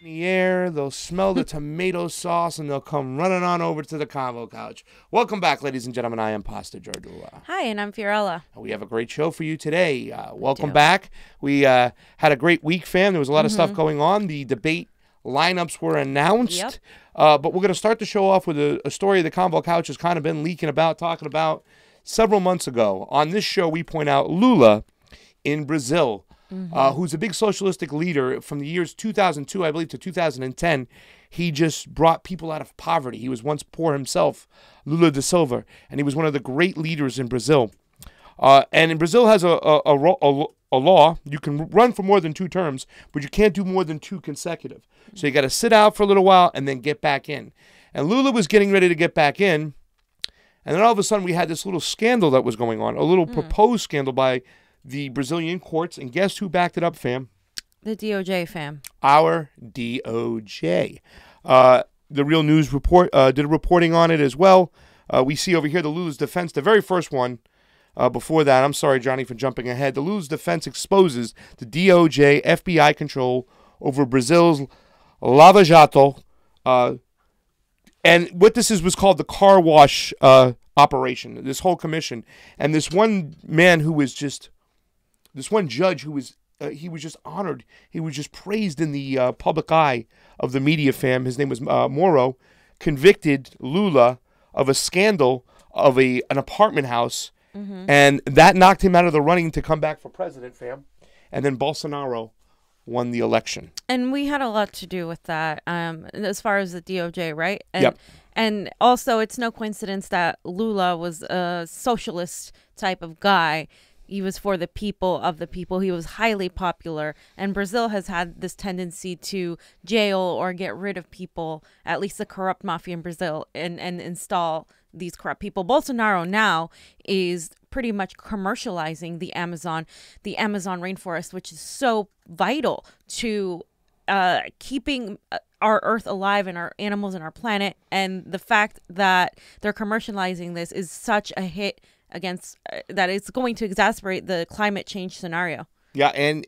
The air, they'll smell the tomato sauce, and they'll come running on over to the CONVO couch. Welcome back, ladies and gentlemen. I am Pasta Jardula. Hi, and I'm Fiorella. We have a great show for you today. Welcome back. We had a great week, fam. There was a lot of stuff going on. The debate lineups were announced. But we're going to start the show off with a story the CONVO couch has kind of been leaking about, talking about several months ago. On this show, we point out Lula in Brazil. Who's a big socialistic leader from the years 2002, I believe, to 2010. He just brought people out of poverty. He was once poor himself, Lula da Silva, and he was one of the great leaders in Brazil. And in Brazil has a law. You can run for more than 2 terms, but you can't do more than 2 consecutive. So you got to sit out for a little while and then get back in. And Lula was getting ready to get back in, and then all of a sudden we had this little scandal that was going on, a little proposed scandal by the Brazilian courts, and guess who backed it up, fam? The DOJ, fam. Our DOJ. The Real News report did a reporting on it as well. We see over here the Lula's defense, the very first one. Before that, I'm sorry, Johnny, for jumping ahead. The Lula's defense exposes the DOJ FBI control over Brazil's Lava Jato. And what this was called the car wash operation, this whole commission. And this one man who was just... This one judge who was, he was just honored. He was just praised in the public eye of the media, fam. His name was Moro, convicted Lula of a scandal of an apartment house. And that knocked him out of the running to come back for president, fam. And then Bolsonaro won the election. And we had a lot to do with that as far as the DOJ, right? And, yep. And also, it's no coincidence that Lula was a socialist type of guy. He was for the people, of the people. He was highly popular. And Brazil has had this tendency to jail or get rid of people, at least the corrupt mafia in Brazil, and install these corrupt people. Bolsonaro now is pretty much commercializing the Amazon rainforest, which is so vital to keeping our earth alive and our animals and our planet. And the fact that they're commercializing this is such a hit against that it's going to exacerbate the climate change scenario. Yeah, and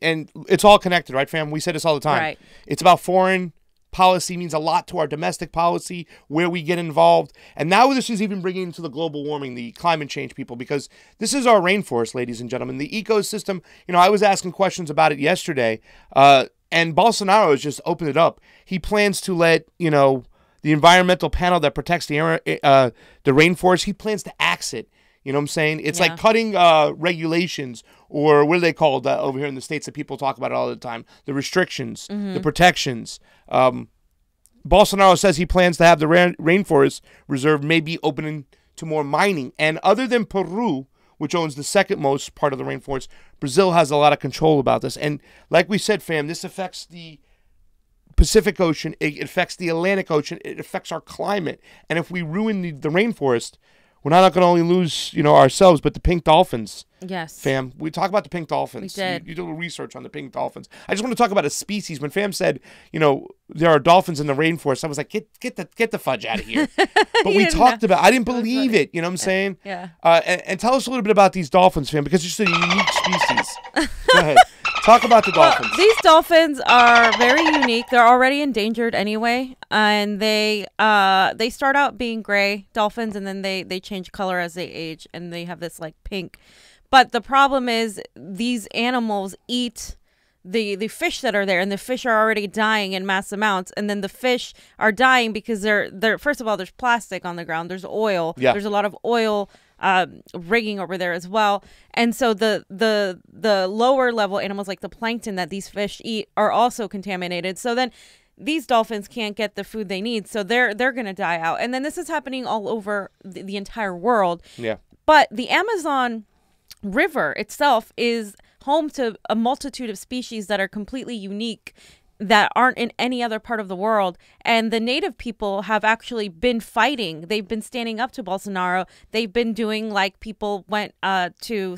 it's all connected, right, fam? We say this all the time. Right. It's about foreign policy, means a lot to our domestic policy, where we get involved. And now this is even bringing into the global warming, the climate change people, because this is our rainforest, ladies and gentlemen. The ecosystem, you know, I was asking questions about it yesterday, and Bolsonaro has just opened it up. He plans to let, you know, the environmental panel that protects the rainforest, he plans to axe it. You know what I'm saying? It's like cutting regulations, or what are they called over here in the States that people talk about it all the time? The restrictions, the protections. Bolsonaro says he plans to have the rainforest reserve maybe opening to more mining. And other than Peru, which owns the second most part of the rainforest, Brazil has a lot of control about this. And like we said, fam, this affects the Pacific Ocean. It affects the Atlantic Ocean. It affects our climate. And if we ruin the rainforest, we're not going to only lose, ourselves, but the pink dolphins. Yes. Fam, we talk about the pink dolphins. We did. You did a little research on the pink dolphins. I just want to talk about a species. When Fam said, there are dolphins in the rainforest, I was like, get the fudge out of here. But we talked about, I didn't believe it. You know what I'm saying? Yeah. And tell us a little bit about these dolphins, Fam, because it's just a unique species. Go ahead. Talk about the dolphins. Well, these dolphins are very unique. They're already endangered anyway, and they start out being gray dolphins, and then they change color as they age, and they have this like pink. But the problem is these animals eat the fish that are there, and the fish are already dying in mass amounts, and then the fish are dying because they're first of all, there's plastic on the ground, there's oil, there's a lot of oil rigging over there as well, and so the lower level animals like the plankton that these fish eat are also contaminated. So then these dolphins can't get the food they need, so they're gonna die out. And then this is happening all over the entire world. Yeah. But the Amazon River itself is home to a multitude of species that are completely unique, that aren't in any other part of the world. And the native people have actually been fighting. They've been standing up to Bolsonaro. They've been doing like people went to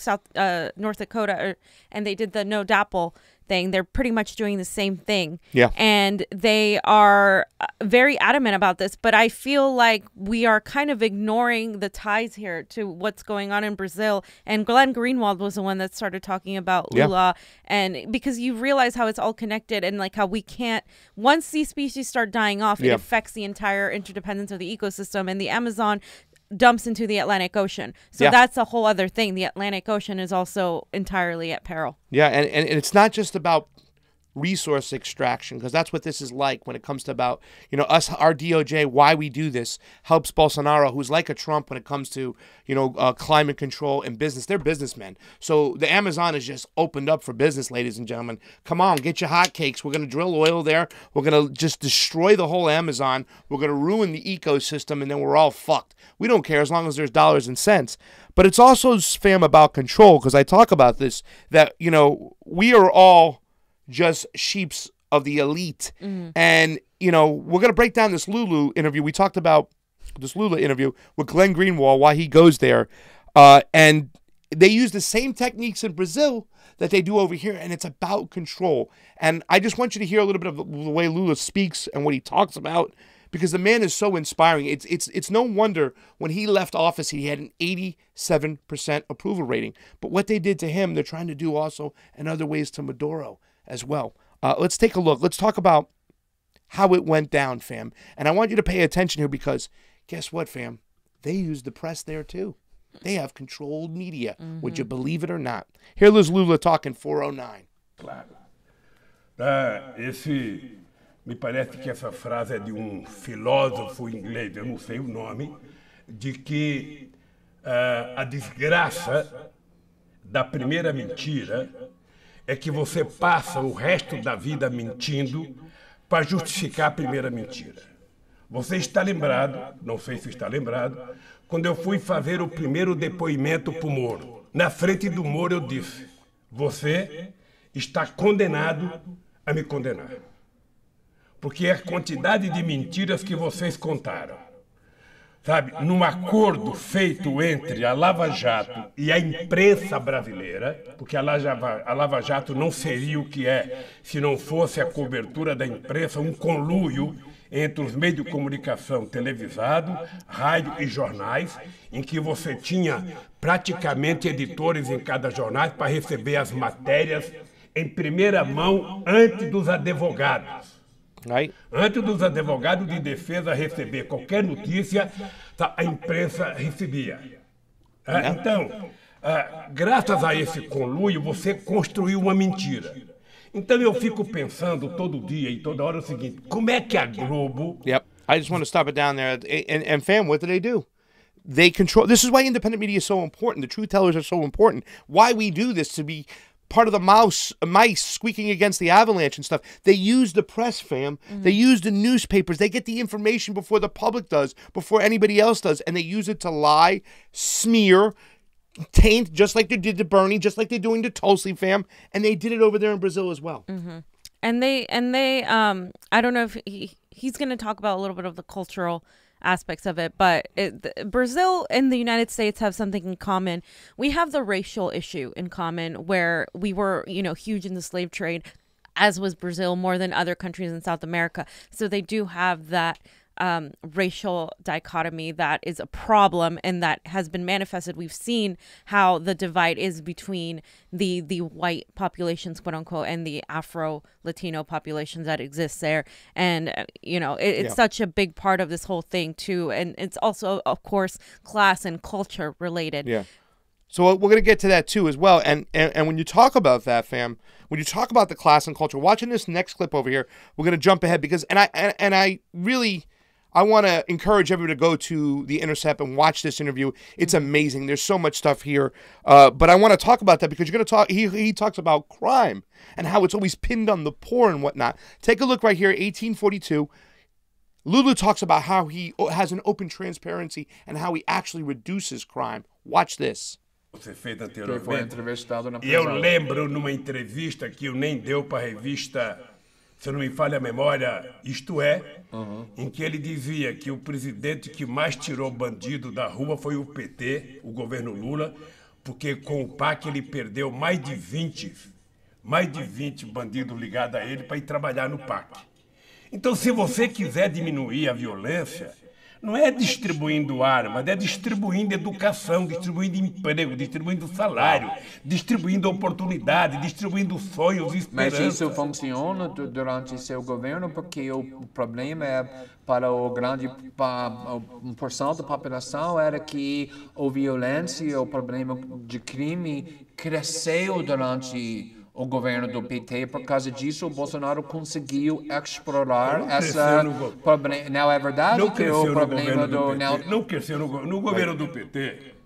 North Dakota and they did the no DAPL thing. They're pretty much doing the same thing. Yeah. And they are very adamant about this. But I feel like we are kind of ignoring the ties here to what's going on in Brazil. And Glenn Greenwald was the one that started talking about Lula. And because you realize how it's all connected, and like how we can't, once these species start dying off, it affects the entire interdependence of the ecosystem. And the Amazon dumps into the Atlantic Ocean. So that's a whole other thing. The Atlantic Ocean is also entirely at peril. Yeah, and it's not just about resource extraction, because that's what this is like when it comes to about, us, our DOJ, why we do this, helps Bolsonaro, who's like a Trump when it comes to, climate control and business. They're businessmen. So the Amazon is just opened up for business, ladies and gentlemen. Come on, get your hotcakes. We're going to drill oil there. We're going to just destroy the whole Amazon. We're going to ruin the ecosystem, and then we're all fucked. We don't care as long as there's dollars and cents. But it's also, Fam, about control, because I talk about this, that, we are all just sheeps of the elite. And, we're going to break down this Lulu interview. We talked about this Lula interview with Glenn Greenwald, why he goes there. And they use the same techniques in Brazil that they do over here, and it's about control. And I just want you to hear a little bit of the way Lula speaks and what he talks about, because the man is so inspiring. It's no wonder when he left office, he had an 87% approval rating. But what they did to him, they're trying to do also in other ways to Maduro as well. Let's take a look. Let's talk about how it went down, fam. And I want you to pay attention here, because guess what, fam? They use the press there too. They have controlled media, would you believe it or not? Here Liz Lula talking 409. Claro. Me parece que essa frase é de filósofo inglês, eu não sei o nome, de que a desgraça da primeira mentira é que você passa o resto da vida mentindo para justificar a primeira mentira. Você está lembrado, não sei se está lembrado, quando eu fui fazer o primeiro depoimento para o Moro. Na frente do Moro eu disse, você está condenado a me condenar. Porque é a quantidade de mentiras que vocês contaram. Sabe, num acordo feito entre a Lava Jato e a imprensa brasileira, porque a Lava Jato não seria o que é se não fosse a cobertura da imprensa, um conluio entre os meios de comunicação televisado, rádio e jornais, em que você tinha praticamente editores em cada jornal para receber as matérias em primeira mão antes dos advogados. Antes dos advogados de defesa receber qualquer notícia, a imprensa recebia. Então, graças a esse conluio, você construiu uma mentira. Então eu fico pensando todo dia e toda hora o seguinte, como é que a Globo... Yep, I just want to stop it down there. And fam, what do? They control... This is why independent media is so important. The truth tellers are so important. Why we do this, to be part of the mice squeaking against the avalanche and stuff. They use the press, fam. They use the newspapers. They get the information before the public does, before anybody else does, and they use it to lie, smear, taint, just like they did to Bernie, just like they're doing to Tulsi, fam. And they did it over there in Brazil as well. And they I don't know if he's going to talk about a little bit of the cultural aspects of it, but Brazil and the United States have something in common. We have the racial issue in common, where we were, you know, huge in the slave trade, as was Brazil, more than other countries in South America. So they do have that racial dichotomy that is a problem, and that has been manifested. We've seen how the divide is between the white populations, quote unquote, and the Afro-Latino populations that exist there. And, you know, it's such a big part of this whole thing too. And it's also, of course, class and culture related. Yeah. So we're going to get to that too as well. And when you talk about that, fam, when you talk about the class and culture, watching this next clip over here, we're going to jump ahead because, I want to encourage everyone to go to The Intercept and watch this interview. It's amazing. There's so much stuff here. But I want to talk about that because you're going to talk. He talks about crime and how it's always pinned on the poor and whatnot. Take a look right here, 1842. Lula talks about how he has an open transparency and how he actually reduces crime. Watch this. Você fez anteriormente. E eu lembro numa entrevista que o nem deu para a revista, se não me falha a memória, Isto É, em que ele dizia que o presidente que mais tirou bandido da rua foi o PT, o governo Lula, porque com o PAC ele perdeu mais de 20 bandidos ligados a ele para ir trabalhar no PAC. Então, se você quiser diminuir a violência, não é distribuindo armas, é distribuindo educação, distribuindo emprego, distribuindo salário, distribuindo oportunidade, distribuindo sonhos e esperanças. Mas isso funciona durante seu governo porque o problema é para o grande porção da população era que a violência, o problema de crime cresceu durante o governo do PT. Por causa disso, o Bolsonaro conseguiu explorar essa problema. Não é verdade que o problema do... Não cresceu no governo do PT.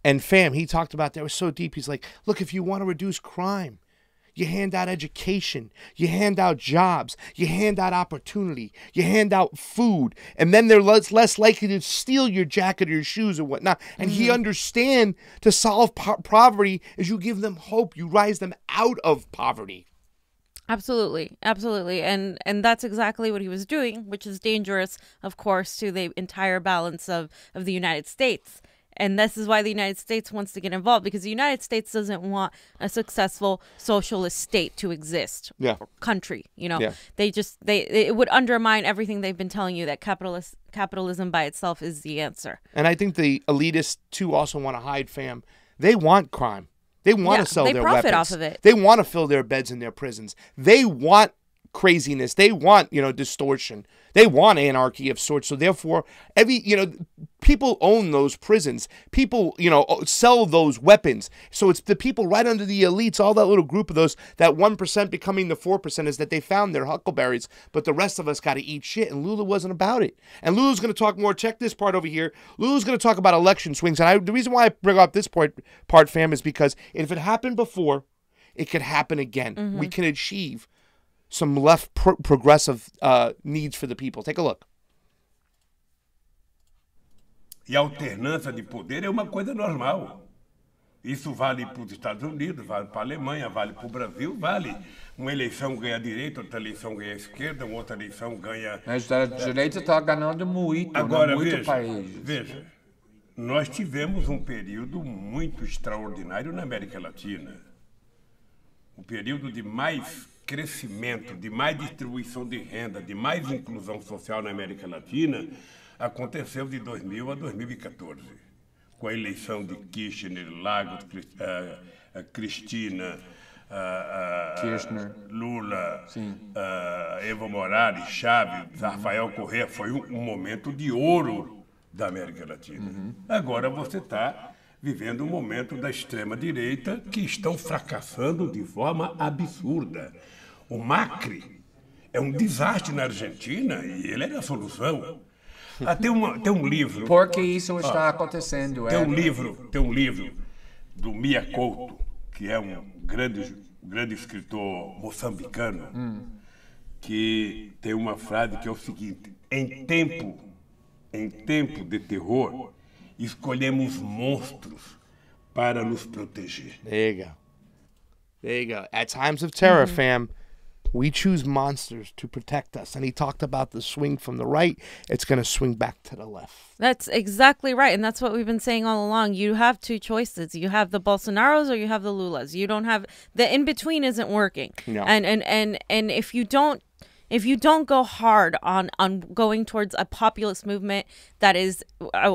And fam, he talked about that. It was so deep. He's like, look, if you want to reduce crime, you hand out education, you hand out jobs, you hand out opportunity, you hand out food, and then they're less likely to steal your jacket or your shoes or whatnot. And he understand to solve poverty is you give them hope, you rise them out of poverty. Absolutely. And that's exactly what he was doing, which is dangerous, of course, to the entire balance of the United States. And this is why the United States wants to get involved, because the United States doesn't want a successful socialist state to exist. Yeah. Or country, you know. Yeah. It would undermine everything they've been telling you, that capitalism by itself is the answer. And I think the elitists too also want to hide, fam. They want crime. They want to sell their weapons. They profit off of it. They want to fill their beds in their prisons. They want craziness. They want, distortion. They want anarchy of sorts. So therefore, people own those prisons. People, sell those weapons. So it's the people right under the elites, all that little group of those, that 1% becoming the 4%, is that they found their huckleberries, but the rest of us got to eat shit. And Lula wasn't about it. And Lula's going to talk more. Check this part over here. Lula's going to talk about election swings. And the reason why I bring up this part, fam, is because if it happened before, it could happen again. We can achieve some left progressive needs for the people. Take a look. E a alternância de poder é uma coisa normal. Isso vale para os Estados Unidos, vale para a Alemanha, vale para o Brasil, vale. Uma eleição ganha a direita, outra eleição ganha a esquerda, uma outra eleição ganha... Mas a direita está ganhando muito, agora, muito países. Veja, nós tivemos um período muito extraordinário na América Latina. Um período de mais crescimento, de mais distribuição de renda, de mais inclusão social na América Latina, aconteceu de 2000 a 2014, com a eleição de Kirchner, Lagos, Cristina, Kirchner, Lula, Evo Morales, Chávez, Rafael Correa. Foi um momento de ouro da América Latina. Agora você está vivendo um momento da extrema-direita que estão fracassando de forma absurda. O Macri é um desastre na Argentina e ele é a solução. Tem um livro... Por que isso está acontecendo? Tem um livro do Mia Couto, que é um grande escritor moçambicano, que tem uma frase que é o seguinte: em tempo de terror, escolhemos monstros para nos proteger. There you go. At times of terror, fam, We choose monsters to protect us. And he talked about the swing from the right. It's going to swing back to the left. That's exactly right. And that's what we've been saying all along. You have two choices. You have the Bolsonaros or you have the Lulas. You don't have the in-between isn't working. No. And if you don't go hard on going towards a populist movement that is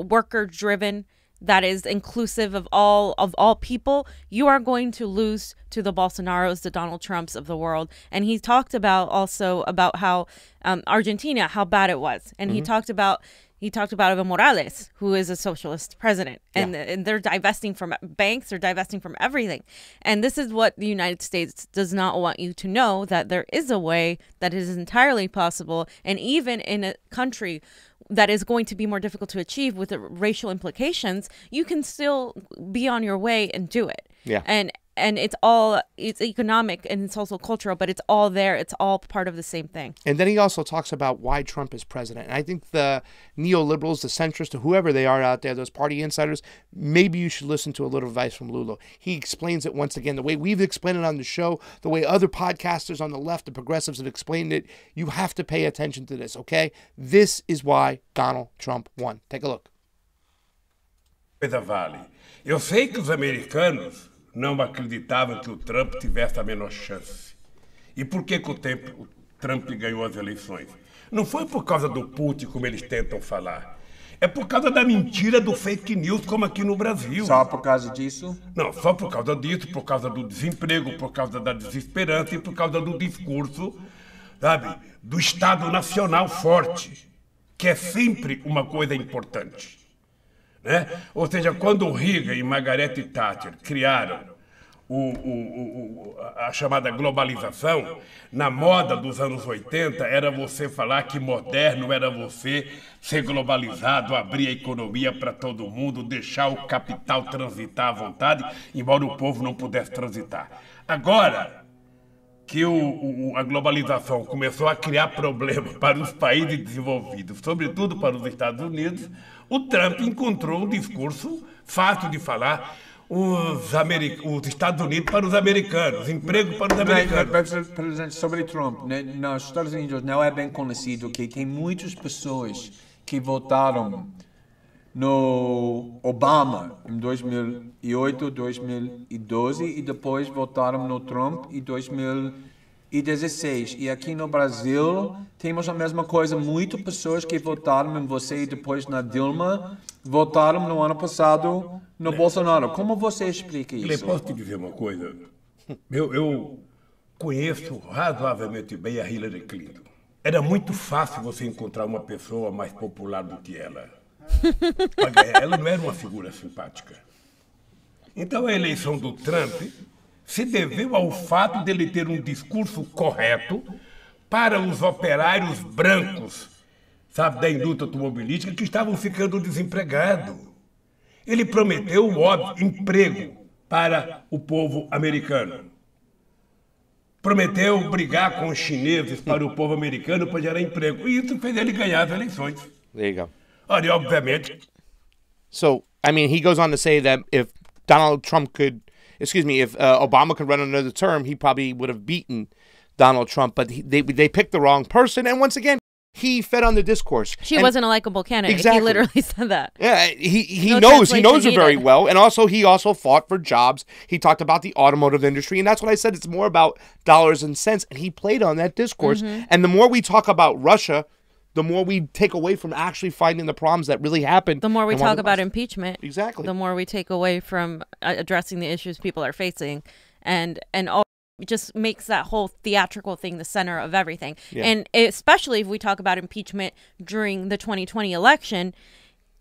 worker driven, that is inclusive of all people, you are going to lose to the Bolsonaros, the Donald Trumps of the world. And he talked about also about how Argentina, how bad it was. And he talked about Evo Morales, who is a socialist president, and they're divesting from banks, they're divesting from everything. And this is what the United States does not want you to know, that there is a way that it is entirely possible. And even in a country that is going to be more difficult to achieve with the racial implications, you can still be on your way and do it. Yeah. And it's economic and it's also cultural, but it's all there. It's all part of the same thing. And then he also talks about why Trump is president. And I think the neoliberals, the centrists, or whoever they are out there, those party insiders, maybe you should listen to a little advice from Lula. He explains it once again the way we've explained it on the show, the way other podcasters on the left, the progressives, have explained it. You have to pay attention to this, okay? This is why Donald Trump won. Take a look. Coisa vale. Eu sei que os americanos não acreditavam que o Trump tivesse a menor chance. E por que o Trump ganhou as eleições? Não foi por causa do Putin, como eles tentam falar. É por causa da mentira do fake news, como aqui no Brasil. Só por causa disso? Não, só por causa disso, por causa do desemprego, por causa da desesperança e por causa do discurso, sabe, do Estado Nacional forte, que é sempre uma coisa importante. Né? Ou seja, quando o Reagan e Margaret Thatcher criaram a chamada globalização, na moda dos anos 80 era você falar que moderno era você ser globalizado, abrir a economia para todo mundo, deixar o capital transitar à vontade, embora o povo não pudesse transitar. Agora que a globalização começou a criar problemas para os países desenvolvidos, sobretudo para os Estados Unidos, o Trump encontrou um discurso fácil de falar, os Estados Unidos para os americanos, emprego para os americanos. Presidente, sobre Trump, né, nos Estados Unidos não é bem conhecido que tem muitas pessoas que votaram no Obama em 2008, 2012 e depois votaram no Trump em 2016. E aqui no Brasil temos a mesma coisa. Muitas pessoas que votaram em você e depois na Dilma votaram no ano passado no Bolsonaro. Como você explica isso? Posso te dizer uma coisa? Eu conheço razoavelmente bem a Hillary Clinton. Era muito fácil você encontrar uma pessoa mais popular do que ela. Ela não era uma figura simpática. Então a eleição do Trump se deveu ao fato dele ter um discurso correto para os operários brancos, sabe, da indústria automobilística que estavam ficando desempregados. Ele prometeu o óbvio emprego para o povo americano. Prometeu brigar com os chineses para o povo americano para gerar emprego. E isso fez ele ganhar as eleições. There you go. Olha, obviamente. So, I mean, he goes on to say that if Donald Trump could, if Obama could run another term, he probably would have beaten Donald Trump. But they picked the wrong person. And once again, he fed on the discourse. She wasn't a likable candidate. Exactly. He literally said that. Yeah, he knows her very well. And he also fought for jobs. He talked about the automotive industry. And that's what I said. It's more about dollars and cents. And he played on that discourse. And the more we talk about Russia, the more we take away from actually finding the problems that really happened. The more we talk about impeachment. Exactly. The more we take away from addressing the issues people are facing. And all it just makes that whole theatrical thing the center of everything. Yeah. And especially if we talk about impeachment during the 2020 election,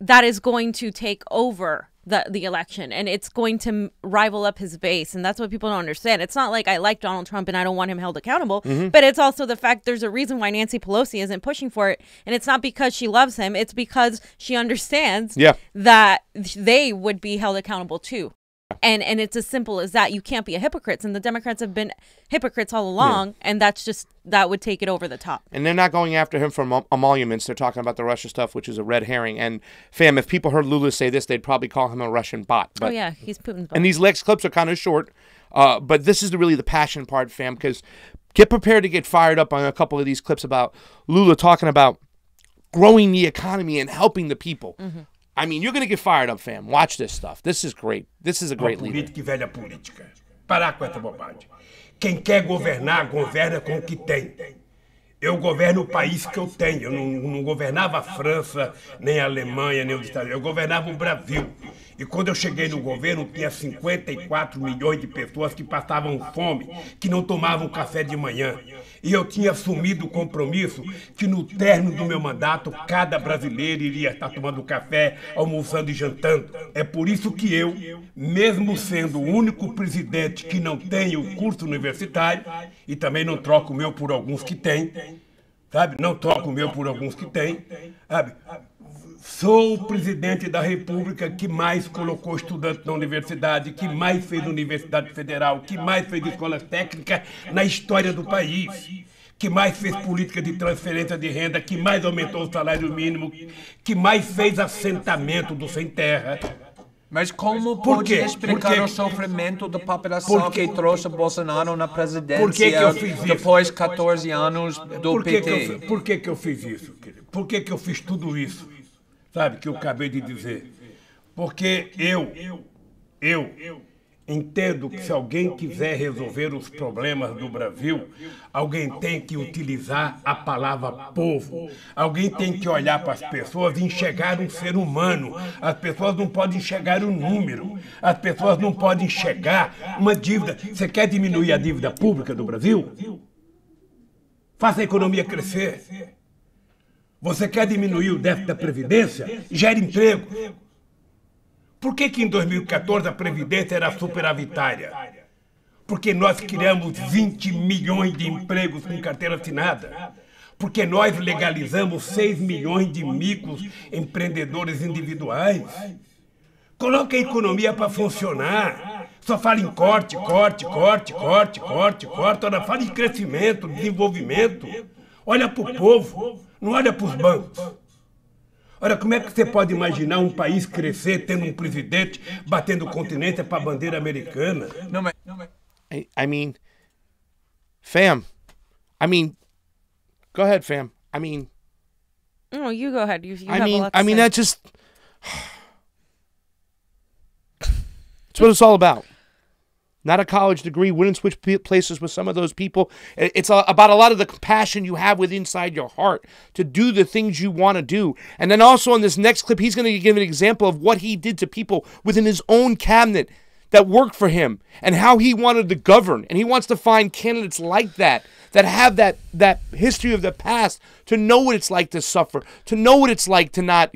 that is going to take over the election, and it's going to rival up his base. And that's what people don't understand. It's not like I like Donald Trump and I don't want him held accountable, but it's also the fact there's a reason why Nancy Pelosi isn't pushing for it. And it's not because she loves him. It's because she understands that they would be held accountable too. And it's as simple as that. You can't be a hypocrite. And the Democrats have been hypocrites all along. And that would take it over the top. And they're not going after him for emoluments. They're talking about the Russia stuff, which is a red herring. And fam, if people heard Lula say this, they'd probably call him a Russian bot. But, oh yeah, he's Putin's bot. And these Lex clips are kind of short. But this is really the passion part, fam, because Get prepared to get fired up on a couple of these clips about Lula talking about growing the economy and helping the people. I mean, you're going to get fired up, fam. Watch this stuff. This is great. This is a great leader. Política e velha política. Parar com essa bobagem. Quem quer governar, governa com o que tem. Eu governo o país que eu tenho. Eu não governava a França, nem a Alemanha, nem os Estados Unidos. Eu governava o Brasil. E quando eu cheguei no governo, tinha 54 milhões de pessoas que passavam fome, que não tomavam café de manhã. E eu tinha assumido o compromisso que no término do meu mandato, cada brasileiro iria estar tomando café, almoçando e jantando. É por isso que eu, mesmo sendo o único presidente que não tem o curso universitário, e também não troco o meu por alguns que têm, sabe? Não troco o meu por alguns que têm, sabe? Sou o presidente da República que mais colocou estudantes na universidade, que mais fez universidade federal, que mais fez escola técnica na história do país, que mais fez política de transferência de renda, que mais aumentou o salário mínimo, que mais fez assentamento do sem terra. Mas como pode explicar o sofrimento da população que trouxe Bolsonaro na presidência depois de 14 anos do PT? Por que eu fiz isso, querido? Por que eu fiz tudo isso? Sabe, que eu acabei de dizer. Porque eu entendo que se alguém quiser resolver os problemas do Brasil, alguém tem que utilizar a palavra povo. Alguém tem que olhar para as pessoas e enxergar um ser humano. As pessoas não podem enxergar um número. As pessoas não podem enxergar uma dívida. Você quer diminuir a dívida pública do Brasil? Faça a economia crescer. Você quer diminuir o déficit da Previdência? Gere emprego. Por que em 2014 a Previdência era superavitária? Porque nós criamos 20 milhões de empregos com carteira assinada. Porque nós legalizamos 6 milhões de microempreendedores individuais. Coloque a economia para funcionar. Só fala em corte. Ora, fala em crescimento, desenvolvimento. Olha para o povo. Não olha para os bancos. Olha, como é que você pode imaginar um país crescer tendo um presidente batendo continência para a bandeira americana? I mean, fam. I mean, go ahead, fam. I mean. No, you go ahead. You have a lot to I mean, say. that just. That's what it's all about. Not a college degree, wouldn't switch places with some of those people. It's about a lot of the compassion you have within inside your heart to do the things you want to do. And then also in this next clip, he's going to give an example of what he did to people within his own cabinet that worked for him and how he wanted to govern. And he wants to find candidates like that have that history of the past, to know what it's like to suffer, to know what it's like to not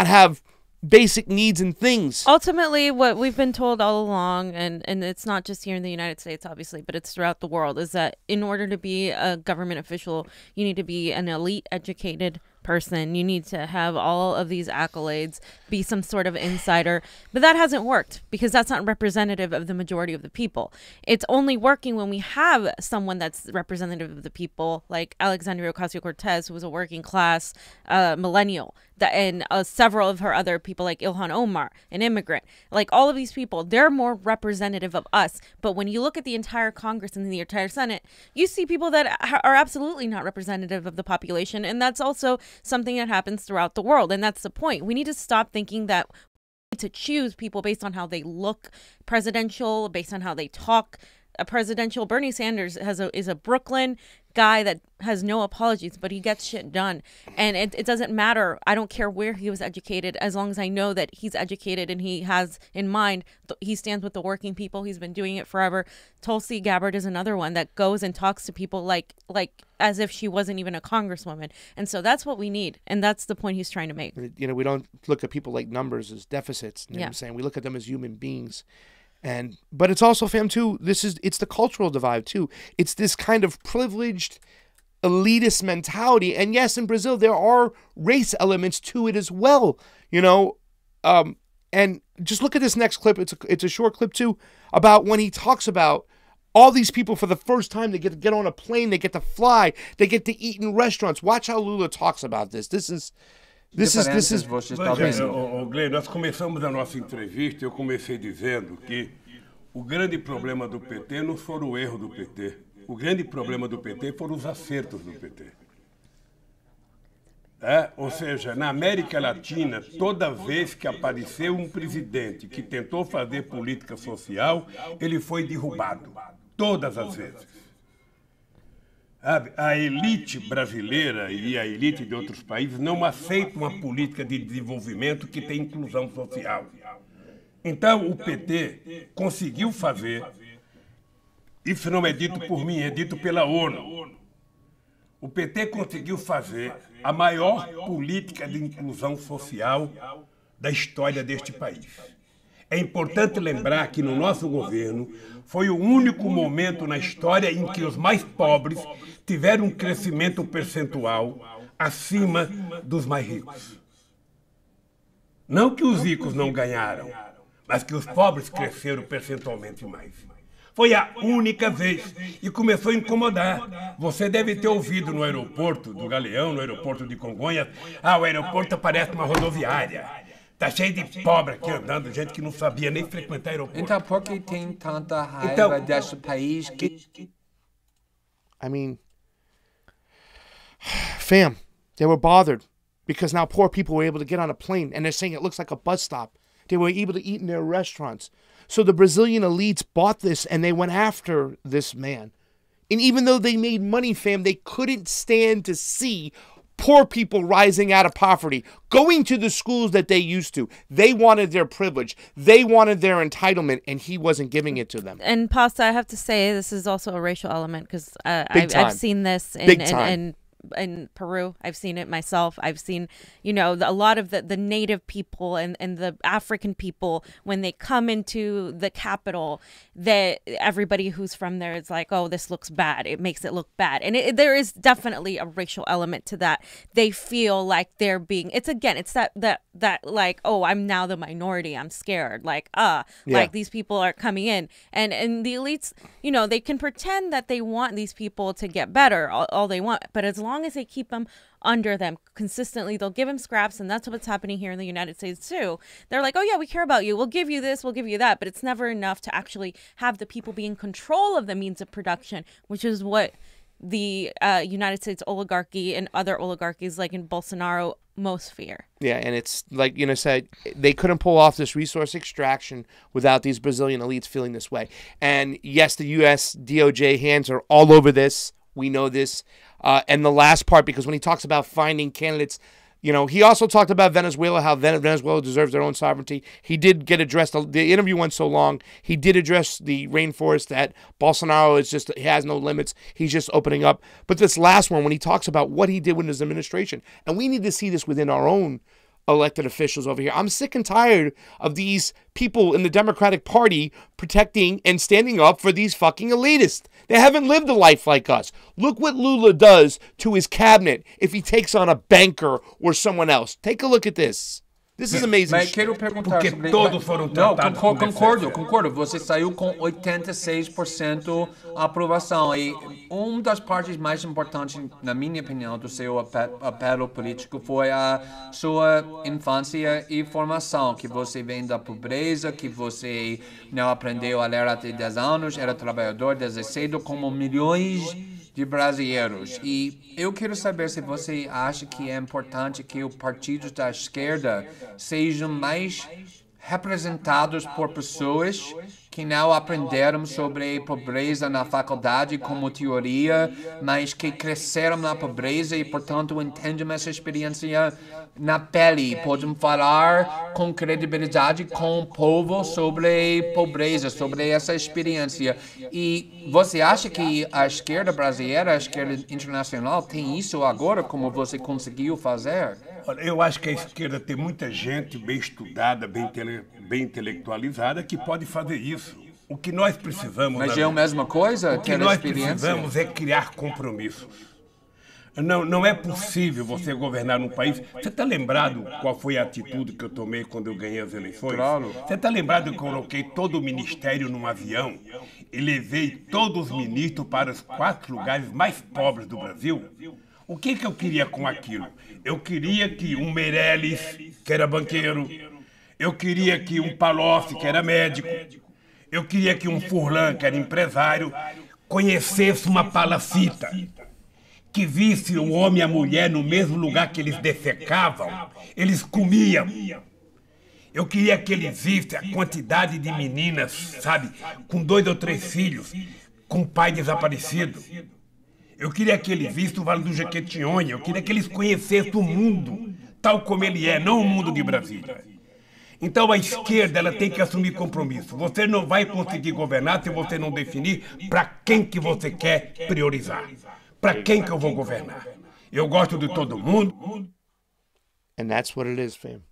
have basic needs and things. Ultimately, what we've been told all along, and it's not just here in the United States, obviously, but it's throughout the world, is that in order to be a government official, you need to be an elite educated person. You need to have all of these accolades, be some sort of insider. But that hasn't worked because that's not representative of the majority of the people. It's only working when we have someone that's representative of the people, like Alexandria Ocasio-Cortez, who was a working class millennial, and several of her other people, like Ilhan Omar, an immigrant. Like all of these people, they're more representative of us. But when you look at the entire Congress and the entire Senate, you see people that are absolutely not representative of the population. And that's also something that happens throughout the world. And that's the point. We need to stop thinking that we need to choose people based on how they look presidential, based on how they talk presidential. Bernie Sanders is a Brooklyn guy that has no apologies, but he gets shit done. And it doesn't matter. I don't care where he was educated, as long as I know that he's educated and he has in mind, he stands with the working people. He's been doing it forever. Tulsi Gabbard is another one that goes and talks to people like as if she wasn't even a congresswoman. And so that's what we need. And that's the point he's trying to make. You know, we don't look at people like numbers as deficits. You know what I'm saying? We look at them as human beings. But it's also, fam, too, it's the cultural divide, too. It's this kind of privileged, elitist mentality. And yes, in Brazil, there are race elements to it as well, you know. And just look at this next clip. It's a short clip, too, about when he talks about all these people for the first time. They get to get on a plane. They get to fly. They get to eat in restaurants. Watch how Lula talks about this. This is Glenn, nós começamos a nossa entrevista, eu comecei dizendo que o grande problema do PT não foi o erro do PT. O grande problema do PT foram os acertos do PT. Ou seja, na América Latina, toda vez que apareceu um presidente que tentou fazer política social, ele foi derrubado. Todas as vezes. A elite brasileira e a elite de outros países não aceitam uma política de desenvolvimento que tem inclusão social. Então, o PT conseguiu fazer, isso não é dito por mim, é dito pela ONU. O PT conseguiu fazer a maior política de inclusão social da história deste país. É importante lembrar que no nosso governo foi o único momento na história em que os mais pobres tiveram um crescimento percentual acima dos mais ricos. Não que os ricos não ganharam, mas que os pobres cresceram percentualmente mais. Foi a única vez e começou a incomodar. Você deve ter ouvido no aeroporto do Galeão, no aeroporto de Congonhas, o aeroporto parece uma rodoviária. Tá cheio de pobre aqui andando, gente que não sabia nem frequentar aeroporto. Então, por que tem tanta raiva desse país que... I mean, fam, they were bothered because now poor people were able to get on a plane and they're saying it looks like a bus stop. They were able to eat in their restaurants. So the Brazilian elites bought this and they went after this man. And even though they made money, fam, they couldn't stand to see poor people rising out of poverty, going to the schools that they used to. They wanted their privilege. They wanted their entitlement, and he wasn't giving it to them. And Pasta, I have to say, this is also a racial element because I've seen this in Peru. I've seen it myself. I've seen, you know, a lot of the native people and the African people, when they come into the capital, that everybody who's from there is like, oh, this looks bad. It makes it look bad. And there is definitely a racial element to that. They feel like they're being, it's that like, oh, I'm now the minority. I'm scared. Like, like these people are coming in. And the elites, you know, they can pretend that they want these people to get better all they want. But as long as they keep them under them consistently, they'll give them scraps. And that's what's happening here in the United States too. They're like, oh yeah, we care about you, we'll give you this, we'll give you that, but it's never enough to actually have the people be in control of the means of production, which is what the United States oligarchy and other oligarchies like in Bolsonaro most fear. Yeah, and it's like, you know, said, they couldn't pull off this resource extraction without these Brazilian elites feeling this way. And yes, the U.S. DOJ hands are all over this. We know this. And the last part, because when he talks about finding candidates, you know, he also talked about Venezuela, how Venezuela deserves their own sovereignty. He did get addressed. The interview went so long. He did address the rainforest, that Bolsonaro is just, he has no limits. He's just opening up. But this last one, when he talks about what he did with his administration, and we need to see this within our own elected officials over here. I'm sick and tired of these people in the Democratic Party protecting and standing up for these fucking elitists. They haven't lived a life like us. Look what Lula does to his cabinet if he takes on a banker or someone else. Take a look at this. This is amazing. Mas quero perguntar Porque sobre... todos foram tratados com concordo. Você saiu com 86% aprovação. E uma das partes mais importantes, na minha opinião, do seu apelo político foi a sua infância e formação, que você vem da pobreza, que você não aprendeu a ler até 10 anos, era trabalhador desde cedo, como milhões de brasileiros. E eu quero saber se você acha que é importante que os partidos da esquerda sejam mais representados por pessoas que não aprenderam sobre pobreza na faculdade como teoria, mas que cresceram na pobreza e, portanto, entendem essa experiência na pele, podem falar com credibilidade com o povo sobre pobreza, sobre essa experiência. E você acha que a esquerda brasileira, a esquerda internacional tem isso agora, como você conseguiu fazer? Olha, eu acho que a esquerda tem muita gente bem estudada, bem intelectualizada, que pode fazer isso. O que nós precisamos... Mas é a mesma coisa? O que nós precisamos é criar compromissos. Não é possível você governar um país... Você está lembrado qual foi a atitude que eu tomei quando eu ganhei as eleições? Claro. Você está lembrado que eu coloquei todo o ministério num avião e levei todos os ministros para os 4 lugares mais pobres do Brasil? O que eu queria com aquilo? Eu queria que um Meirelles, que era banqueiro, eu queria que um Palocci, que era médico, eu queria que um Furlan, que era empresário, conhecesse uma palacita, que visse o homem e a mulher no mesmo lugar que eles defecavam, eles comiam. Eu queria que ele visse a quantidade de meninas, sabe, com 2 ou 3 filhos, com pai desaparecido. Eu queria que ele visse o Vale do Jequitinhonha, eu queria que eles conhecessem o mundo, tal como ele é, não o mundo de Brasília. Então a esquerda ela tem que assumir compromisso. Você não vai conseguir governar se você não definir para quem que você quer priorizar. Para quem que eu vou governar? Eu gosto de todo mundo. And that's what it is, fam.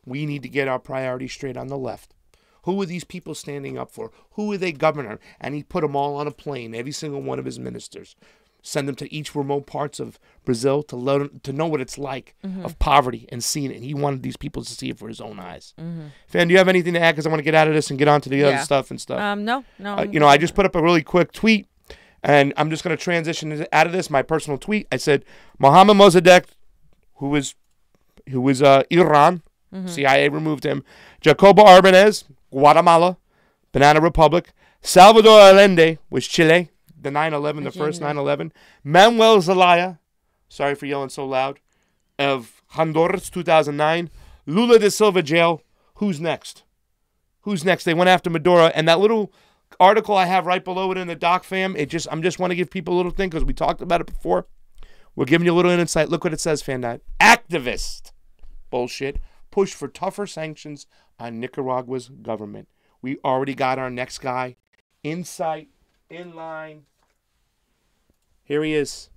We need to get our priorities straight on the left. Who are these people standing up for? Who are they governing? And he put them all on a plane, every single one of his ministers. Send them to each remote parts of Brazil to learn, to know what it's like of poverty and seeing it. And he wanted these people to see it for his own eyes. Fan, do you have anything to add? Because I want to get out of this and get on to the other stuff and stuff. No. I just put up a really quick tweet, and I'm just going to transition out of this. My personal tweet. I said, Mohammed Mossadegh, who was Iran, CIA removed him. Jacobo Arbenez, Guatemala, Banana Republic. Salvador Allende was Chile. The 9/11, the first 9/11. Manuel Zelaya, sorry for yelling so loud, of Honduras, 2009. Lula da Silva jail. Who's next? Who's next? They went after Maduro, and that little article I have right below it in the doc, fam. I'm just want to give people a little thing because we talked about it before. We're giving you a little insight. Look what it says, fan. Activist bullshit. Push for tougher sanctions on Nicaragua's government. We already got our next guy in sight, in line. Here he is,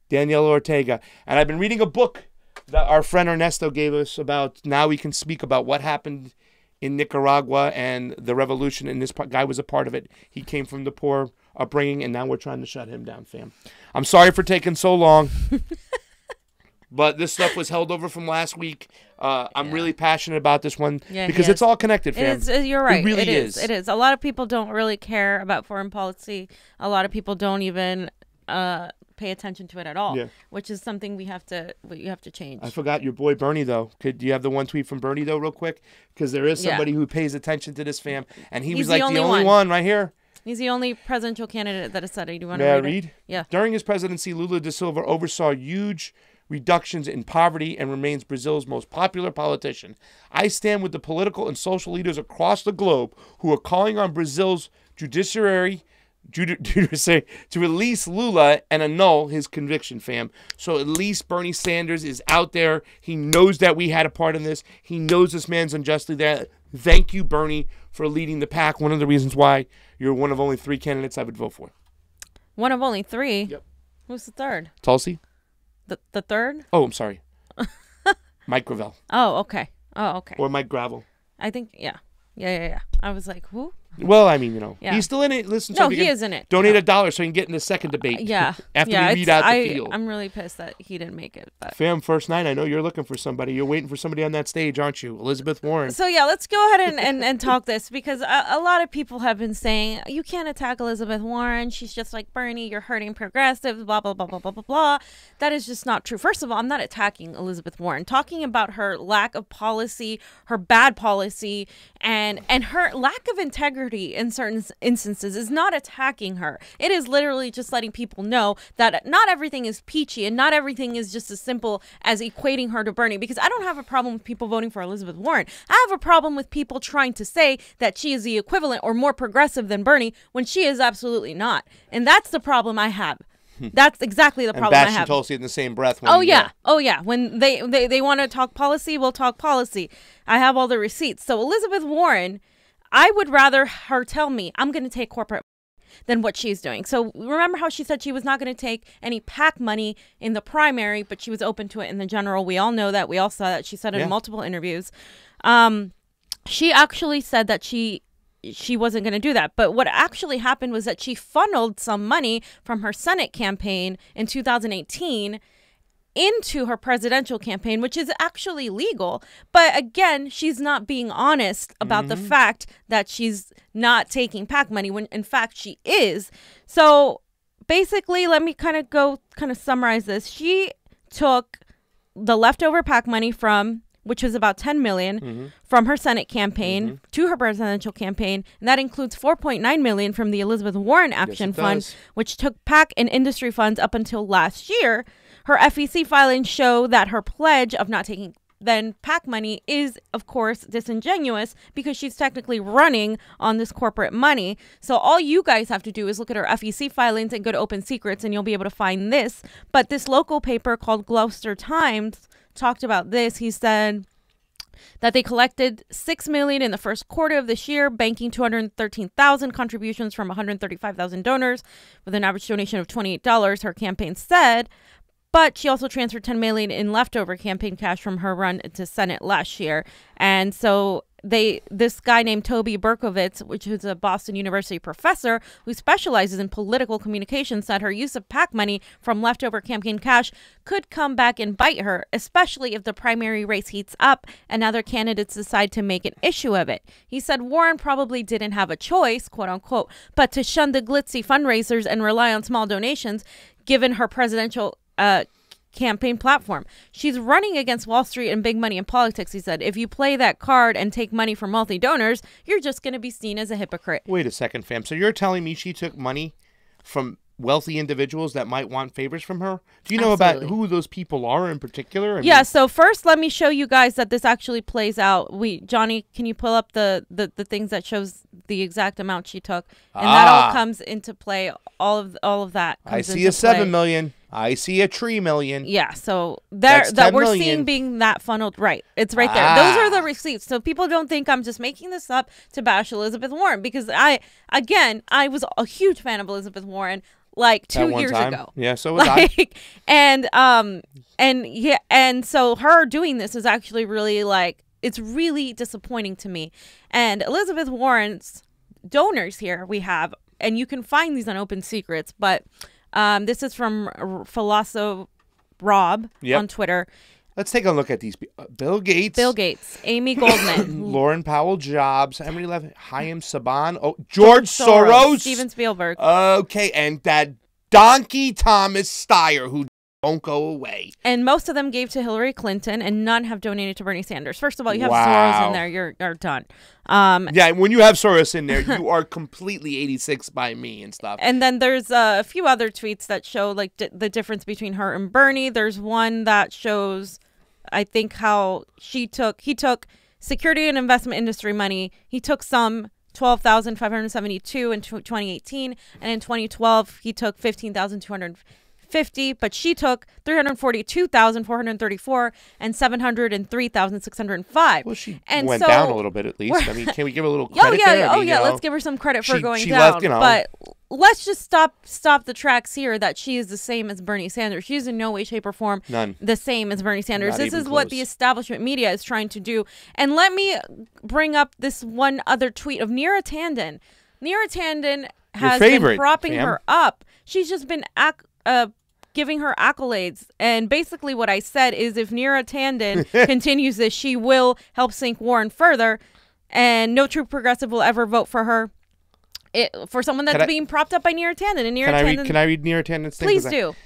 Daniel Ortega. And I've been reading a book that our friend Ernesto gave us about, now we can speak about what happened in Nicaragua and the revolution, and this guy was a part of it. He came from the poor upbringing, and now we're trying to shut him down, fam. I'm sorry for taking so long, but this stuff was held over from last week. I'm really passionate about this one because it's all connected, fam. You're right. It really is. It is. A lot of people don't really care about foreign policy. A lot of people don't even pay attention to it at all, which is something you have to change. I forgot your boy Bernie, though. Do you have the one tweet from Bernie, though, real quick? Because there is somebody who pays attention to this, fam. And he was like the only one right here. He's the only presidential candidate that has said it. Do you want to read it? Yeah. During his presidency, Lula da Silva oversaw huge reductions in poverty and remains Brazil's most popular politician. I stand with the political and social leaders across the globe who are calling on Brazil's judiciary to release Lula and annul his conviction, fam. So at least Bernie Sanders is out there. He knows that we had a part in this. He knows this man's unjustly there. Thank you, Bernie, for leading the pack. One of the reasons why you're one of only 3 candidates I would vote for. One of only 3? Yep. Who's the third? Tulsi. The third? Oh, I'm sorry. Mike Gravel. Oh, okay. Or Mike Gravel. I think, yeah. I was like, who? Well, I mean, he's still in it. Listen, no, he is in it. Donate $1 so he can get in the second debate. After we read out the field. I'm really pissed that he didn't make it. But. Fam, first night, I know you're looking for somebody. You're waiting for somebody on that stage, aren't you? Elizabeth Warren. So, let's go ahead and talk this because a lot of people have been saying, you can't attack Elizabeth Warren. She's just like Bernie. You're hurting progressives, blah, blah, blah, blah, blah, blah, blah. That is just not true. First of all, I'm not attacking Elizabeth Warren. Talking about her lack of policy, her bad policy, and her lack of integrity in certain instances is not attacking her. It is literally just letting people know that not everything is peachy and not everything is just as simple as equating her to Bernie, because I don't have a problem with people voting for Elizabeth Warren. I have a problem with people trying to say that she is the equivalent or more progressive than Bernie when she is absolutely not. And that's the problem I have. That's exactly the problem I have. And Tulsi in the same breath. Oh yeah. When they want to talk policy, we'll talk policy. I have all the receipts. So Elizabeth Warren, I would rather her tell me I'm going to take corporate than what she's doing. So remember how she said she was not going to take any PAC money in the primary, but she was open to it in the general. We all know that. We all saw that. She said it in multiple interviews. She actually said that she wasn't going to do that. But what actually happened was that she funneled some money from her Senate campaign in 2018 into her presidential campaign, which is actually legal. But again, she's not being honest about the fact that she's not taking PAC money when in fact she is. So basically, let me kind of summarize this. She took the leftover PAC money from which was about $10 million from her Senate campaign to her presidential campaign. And that includes $4.9 million from the Elizabeth Warren Action Fund, which took PAC and industry funds up until last year. Her FEC filings show that her pledge of not taking then PAC money is, of course, disingenuous because she's technically running on this corporate money. So all you guys have to do is look at her FEC filings and go to Open Secrets and you'll be able to find this. But this local paper called Gloucester Times talked about this. He said that they collected $6 million in the first quarter of this year, banking 213,000 contributions from 135,000 donors with an average donation of $28, her campaign said. But she also transferred $10 million in leftover campaign cash from her run to Senate last year. And so this guy named Toby Berkowitz, which is a Boston University professor who specializes in political communications, said her use of PAC money from leftover campaign cash could come back and bite her, especially if the primary race heats up and other candidates decide to make an issue of it. He said Warren probably didn't have a choice, quote unquote, but to shun the glitzy fundraisers and rely on small donations, given her presidential campaign platform. She's running against Wall Street and big money in politics, he said. If you play that card and take money from wealthy donors, you're just going to be seen as a hypocrite. Wait a second, fam. So you're telling me she took money from wealthy individuals that might want favors from her? Do you know about who those people are in particular? I mean, so first let me show you guys that this actually plays out. Johnny, can you pull up the things that shows the exact amount she took? And that all comes into play. All of that comes I see a $7 million. I see a $3 million. Yeah, so that we're seeing being that funneled. Right. It's right there. Those are the receipts. So people don't think I'm just making this up to bash Elizabeth Warren, because I was a huge fan of Elizabeth Warren like 2 years ago. Yeah, so was I. And so her doing this is actually really it's really disappointing to me. And Elizabeth Warren's donors here we have, and you can find these on Open Secrets, but this is from Philoso Rob on Twitter. Let's take a look at these. Bill Gates, Amy Goldman, Lauren Powell Jobs, Emily Levin, Chaim Saban, George Soros, Steven Spielberg. Okay, and that donkey Thomas Steyer, who won't go away. And most of them gave to Hillary Clinton, and none have donated to Bernie Sanders. First of all, you have Soros in there, you're done. Yeah, when you have Soros in there, you are completely 86 by me and stuff. And then there's a few other tweets that show the difference between her and Bernie. There's one that shows, I think, how he took security and investment industry money. He took some 12,572 in 2018, and in 2012 he took 15,250, but she took 342,434 and 703,605. Well, she went down a little bit at least. I mean, can we give her a little credit there? Let's give her some credit for going down. Left, but let's just stop the tracks here that she is the same as Bernie Sanders. She's in no way, shape, or form the same as Bernie Sanders. This is what the establishment media is trying to do. And let me bring up this one other tweet of Neera Tanden. Neera Tanden has been propping her up. She's just been giving her accolades. And basically what I said is if Neera Tanden continues this, she will help sink Warren further. And no true progressive will ever vote for her. For someone that's being propped up by Neera Tanden. And Can I read Neera Tanden's thing? Please do.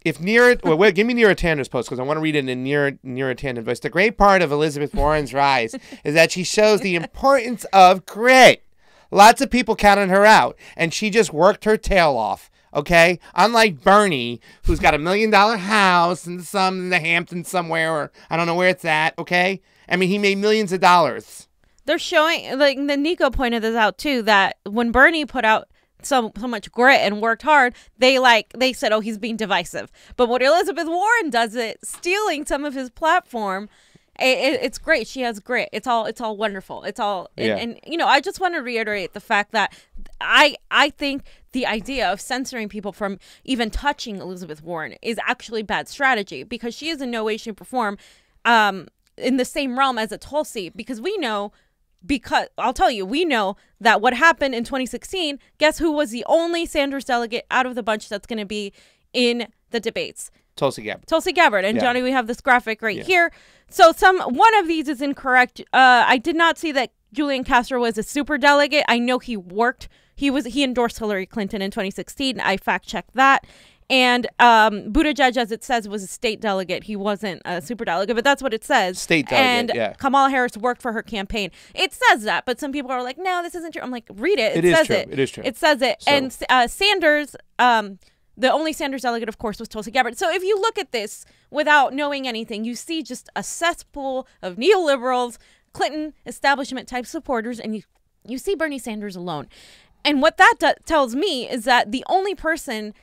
If Neera, give me Neera Tanden's post because I want to read it in Neera Tanden voice. The great part of Elizabeth Warren's rise is that she shows the importance of grit. Lots of people counted her out, and she just worked her tail off. Okay, unlike Bernie, who's got $1 million house in the Hamptons somewhere, or I don't know where it's at. Okay, I mean he made millions of dollars. They're showing, the Nico pointed this out too, that when Bernie put out so much grit and worked hard, they said, oh, he's being divisive. But what Elizabeth Warren does, stealing some of his platform. It's great. She has grit. It's all wonderful. It's all, and I just want to reiterate the fact that I think the idea of censoring people from even touching Elizabeth Warren is actually bad strategy, because she is in no way, shape, or form in the same realm as a Tulsi, because we know that what happened in 2016, guess who was the only Sanders delegate out of the bunch that's going to be in the debates? Tulsi Gabbard. And Johnny, we have this graphic here. So one of these is incorrect. I did not see that Julian Castro was a super delegate. I know he endorsed Hillary Clinton in 2016. I fact checked that. And Buttigieg, as it says, was a state delegate. He wasn't a super delegate, but that's what it says. State delegate, and yeah. Kamala Harris worked for her campaign. It says that, but some people are like, no, this isn't true. I'm like, read it. It is says true. it. It is true. It says it. So. And Sanders, the only Sanders delegate, of course, was Tulsi Gabbard. So if you look at this without knowing anything, you see just a cesspool of neoliberals, Clinton establishment type supporters, and you see Bernie Sanders alone. And what that tells me is that the only person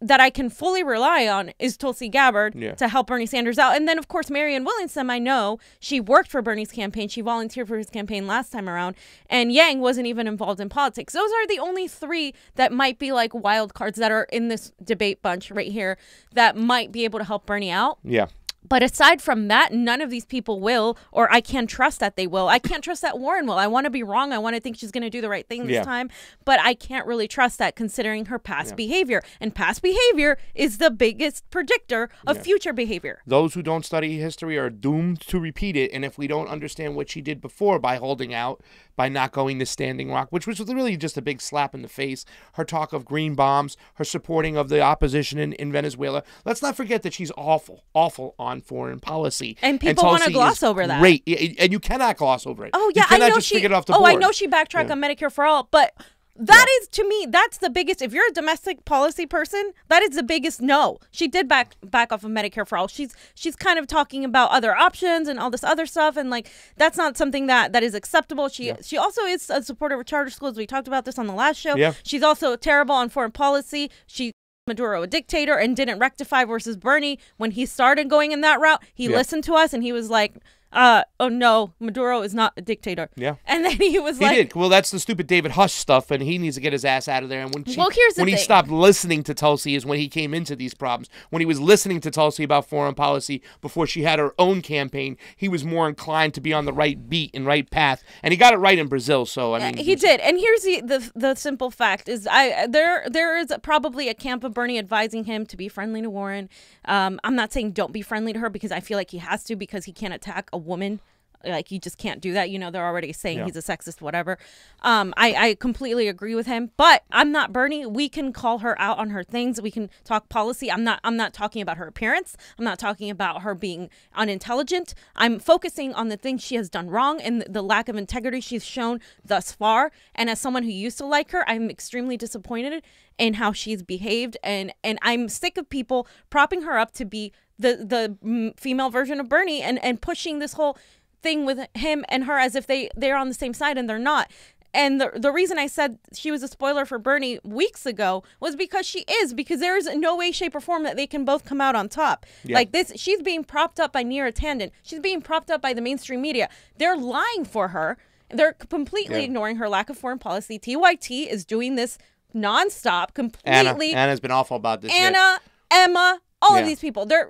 that I can fully rely on is Tulsi Gabbard to help Bernie Sanders out. And then, of course, Marianne Williamson, I know she worked for Bernie's campaign. She volunteered for his campaign last time around. And Yang wasn't even involved in politics. Those are the only three that might be like wild cards that are in this debate bunch right here that might be able to help Bernie out. Yeah. But aside from that, none of these people will, or I can't trust that they will. I can't trust that Warren will. I want to be wrong. I want to think she's going to do the right thing this time. But I can't really trust that considering her past behavior. And past behavior is the biggest predictor of future behavior. Those who don't study history are doomed to repeat it. And if we don't understand what she did before by holding out, by not going to Standing Rock, which was really just a big slap in the face, her talk of green bombs, her supporting of the opposition in Venezuela. Let's not forget that she's awful on foreign policy. And people want to gloss over that. Great. And you cannot gloss over it. Oh, yeah. You cannot just figure it off the board. I know she backtracked on Medicare for All, but that is, to me, that's the biggest. If you're a domestic policy person, that is the biggest no. She did back off of Medicare for All. She's kind of talking about other options and all this other stuff, and like that's not something that is acceptable. She also is a supporter of charter schools. We talked about this on the last show. Yeah. She's also terrible on foreign policy. She Maduro a dictator and didn't rectify versus Bernie when he started going in that route. He listened to us and he was like, oh no, Maduro is not a dictator. Yeah. And then he was like... He did. Well, that's the stupid David Hush stuff, and he needs to get his ass out of there. And when here's the thing. He stopped listening to Tulsi is when he came into these problems. When he was listening to Tulsi about foreign policy before she had her own campaign, he was more inclined to be on the right beat and right path. And he got it right in Brazil, so I mean... He did. And here's the simple fact is there is probably a camp of Bernie advising him to be friendly to Warren. I'm not saying don't be friendly to her because I feel like he has to because he can't attack a woman. Like, you just can't do that. You know, they're already saying he's a sexist, whatever. I completely agree with him, but I'm not Bernie. We can call her out on her things. We can talk policy. I'm not talking about her appearance. I'm not talking about her being unintelligent. I'm focusing on the things she has done wrong and the lack of integrity she's shown thus far. And as someone who used to like her, I'm extremely disappointed in how she's behaved. And I'm sick of people propping her up to be the female version of Bernie and pushing this whole thing with him and her as if they're on the same side, and they're not. And the reason I said she was a spoiler for Bernie weeks ago was because because there is no way, shape, or form that they can both come out on top. Like this, she's being propped up by Neera Tanden. She's being propped up by the mainstream media. They're lying for her. They're completely ignoring her lack of foreign policy. TYT is doing this nonstop, completely. Anna's been awful about this. Emma, all of these people, they're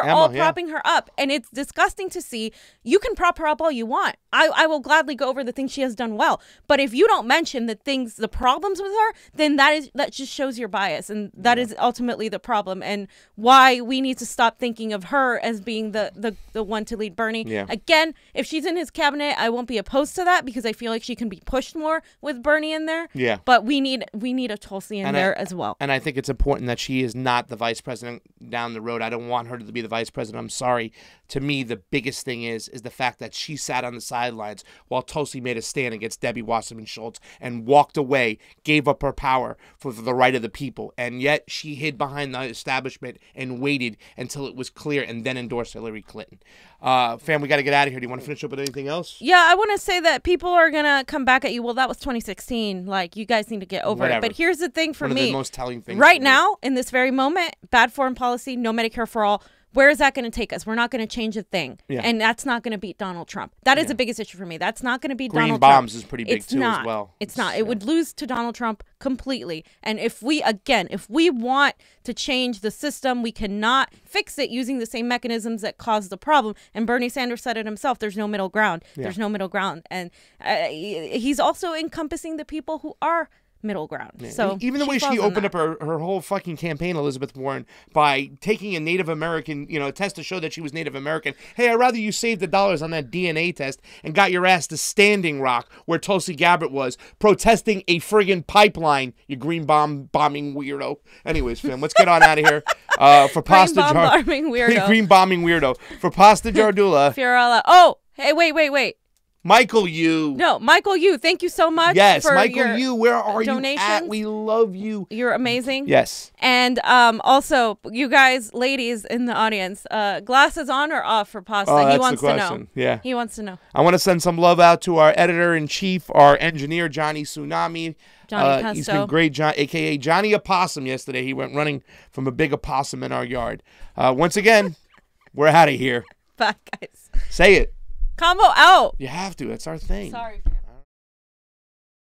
all propping her up, and it's disgusting to see. You can prop her up all you want. I will gladly go over the things she has done well, but if you don't mention the problems with her, then that just shows your bias, and that is ultimately the problem, and why we need to stop thinking of her as being the one to lead Bernie. Again, if she's in his cabinet, I won't be opposed to that because I feel like she can be pushed more with Bernie in there. But we need a Tulsi in there as well. And I think it's important that she is not the vice president down the road. I don't want her to be the vice president. I'm sorry. To me, the biggest thing is the fact that she sat on the sidelines while Tulsi made a stand against Debbie Wasserman Schultz and walked away, gave up her power for the right of the people. And yet she hid behind the establishment and waited until it was clear and then endorsed Hillary Clinton. Fam, we got to get out of here. Do you want to finish up with anything else? Yeah, I want to say that people are going to come back at you. Well, that was 2016. Like, you guys need to get over it. But here's the thing for me. One of the most telling things. Right now, in this very moment, bad foreign policy, no Medicare for all. Where is that going to take us? We're not going to change a thing. And that's not going to beat Donald Trump. That is the biggest issue for me. That's not going to beat Donald Trump. Green bombs is pretty big, too, as well. It's not. It would lose to Donald Trump completely. And if we want to change the system, we cannot fix it using the same mechanisms that caused the problem. And Bernie Sanders said it himself. There's no middle ground. There's no middle ground. And he's also encompassing the people who are middle ground. Yeah. So even the way she falls on opened that. up her whole fucking campaign, Elizabeth Warren, by taking a Native American, a test to show that she was Native American. Hey, I'd rather you save the dollars on that DNA test and got your ass to Standing Rock, where Tulsi Gabbard was, protesting a friggin' pipeline, you green bombing weirdo. Anyways, fam, let's get on out of here. For Pasta bombing weirdo. Green bombing weirdo. For Pasta Jardula. Fiorella. Oh, hey, wait. Michael Yu. No, Michael Yu, thank you so much. Yes, for Michael your Yu, where are donations. you at? We love you. You're amazing. Yes. And also, you guys, ladies in the audience, glasses on or off for Pasta? Oh, He that's wants the to know. question. Yeah. He wants to know. I want to send some love out to our editor-in-chief, our engineer, Johnny Tsunami. Johnny He's Pesto. been great, a.k.a. Johnny Opossum yesterday. He went running from a big opossum in our yard. Once again, we're out of here. Bye, guys. Say it. Combo out. You have to. That's our thing. Sorry, fam.